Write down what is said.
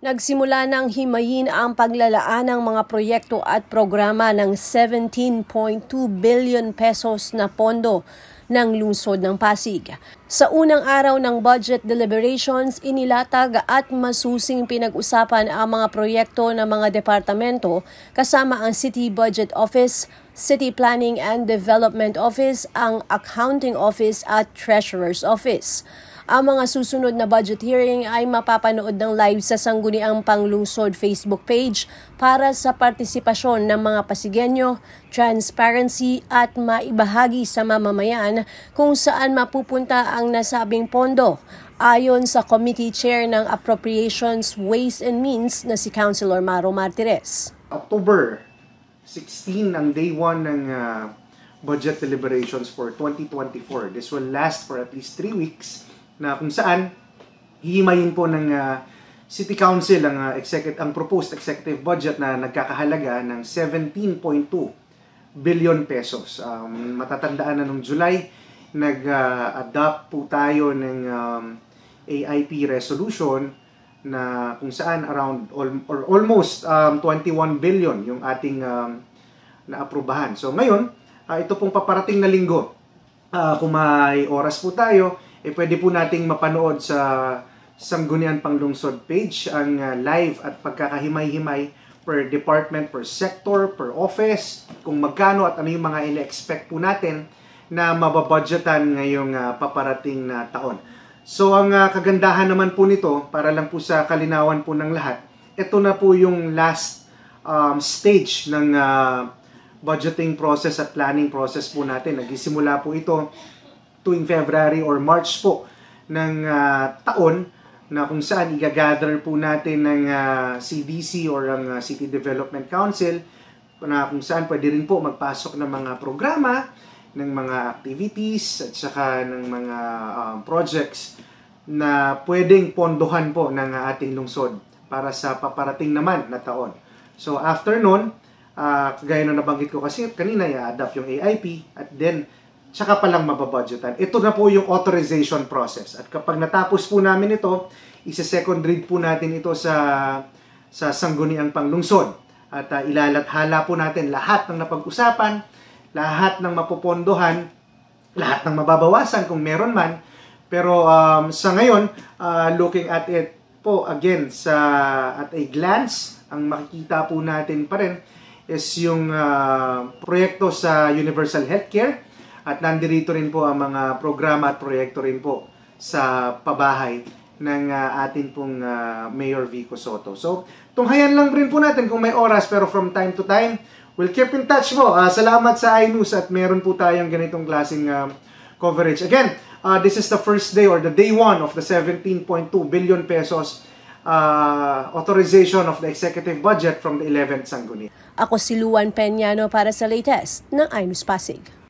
Nagsimula ng himayin ang paglalaan ng mga proyekto at programa ng 17.2 billion pesos na pondo ng lungsod ng Pasig. Sa unang araw ng budget deliberations, inilatag at masusing pinag-usapan ang mga proyekto ng mga departamento kasama ang City Budget Office, City Planning and Development Office, ang Accounting Office at Treasurer's Office. Ang mga susunod na budget hearing ay mapapanood ng live sa Sangguniang Panglungsod Facebook page para sa partisipasyon ng mga Pasigenyo, transparency at maibahagi sa mamamayan kung saan mapupunta ang nasabing pondo. Ayon sa Committee Chair ng Appropriations, Ways and Means na si Councilor Maro Martires. October 16 ang day 1 ng budget deliberations for 2024. This will last for at least 3 weeks. Na kung saan hihimayin po ng City Council ang proposed executive budget na nagkakahalaga ng 17.2 billion pesos. Matatandaan na nung July, nag-adopt po tayo ng AIP resolution na kung saan around or almost 21 billion yung ating naaprubahan. So ngayon, ito pong paparating na linggo, kung may oras po tayo, pwede po nating mapanood sa Sangguniang Panglungsod page ang live at pagkakahimay-himay per department, per sector, per office, kung magkano at ano yung mga ina-expect po natin na mababudgetan ngayong paparating na taon. So ang kagandahan naman po nito, para lang po sa kalinawan po ng lahat, ito na po yung last stage ng budgeting process at planning process po natin. Nagsisimula po ito tuwing February or March po ng taon na kung saan i-gather po natin ng CDC or ang City Development Council na kung saan pwede rin po magpasok ng mga programa, ng mga activities at saka ng mga projects na pwedeng pondohan po ng ating lungsod para sa paparating naman na taon. So after nun, gaya na nabanggit ko kasi kanina, i-adapt yung AIP at then tsaka palang mababudgetan. Ito na po yung authorization process. At kapag natapos po namin ito, isa-second read po natin ito sa Sangguniang Panglungsod. At ilalathala po natin lahat ng napag-usapan, lahat ng mapupondohan, lahat ng mababawasan kung meron man. Pero sa ngayon, looking at it po again at a glance, ang makikita po natin pa rin is yung proyekto sa Universal Healthcare. At nandirito rin po ang mga programa at proyekto rin po sa pabahay ng atin pong Mayor Vico Sotto. So, tunghayan lang rin po natin kung may oras, pero from time to time, we'll keep in touch po. Salamat sa iNews at meron po tayong ganitong klaseng coverage. Again, this is the first day or the day 1 of the 17.2 billion pesos authorization of the executive budget from the 11th Sangguniang. Ako si Luan Peñano para sa latest ng iNews Pasig.